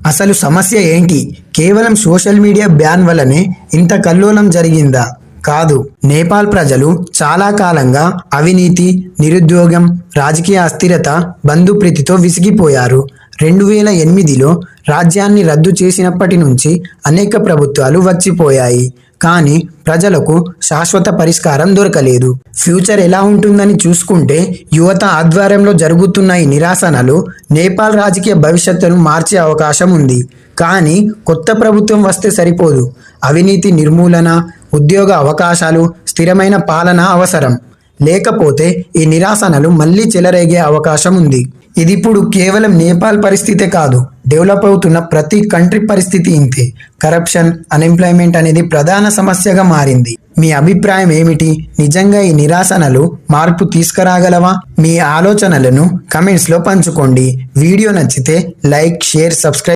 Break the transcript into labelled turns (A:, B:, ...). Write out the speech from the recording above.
A: అసలు సమస్య ఏంటి? కేవలం సోషల్ మీడియా బ్యాన్ వల్లనే ఇంత కల్లోలం జరిగిందా? కాదు. నేపాల్ ప్రజలు చాలా కాలంగా అవినీతి, నిరుద్యోగం, రాజకీయ అస్థిరత, బంధుప్రీతితో విసిగిపోయారు. 2008లో రాజ్యాన్ని రద్దు చేసినప్పటి నుంచి అనేక ప్రభుత్వాలు వచ్చిపోయాయి. కానీ ప్రజలకు శాశ్వత పరిష్కారం దొరకలేదు. ఫ్యూచర్ ఎలా ఉంటుందని చూసుకుంటే యువత ఆధ్వర్యంలో జరుగుతున్న ఈ నిరసనలు నేపాల్ రాజకీయ భవిష్యత్తును మార్చే అవకాశం ఉంది. కానీ కొత్త ప్రభుత్వం వస్తే సరిపోదు. అవినీతి నిర్మూలన, ఉద్యోగ అవకాశాలు, స్థిరమైన పాలన అవసరం. లేకపోతే ఈ నిరసనలు మళ్లీ చెలరేగే అవకాశం ఉంది. ఇది ఇప్పుడు కేవలం నేపాల్ పరిస్థితే కాదు, డెవలప్ అవుతున్న ప్రతి కంట్రీ పరిస్థితి ఇంతే. కరప్షన్, అన్ఎంప్లాయ్మెంట్ అనేది ప్రధాన సమస్యగా మారింది. మీ అభిప్రాయం ఏమిటి? నిజంగా ఈ నిరసనలు మార్పు తీసుకురాగలవా? మీ ఆలోచనలను కమెంట్స్లో పంచుకోండి. వీడియో నచ్చితే లైక్, షేర్, సబ్స్క్రైబ్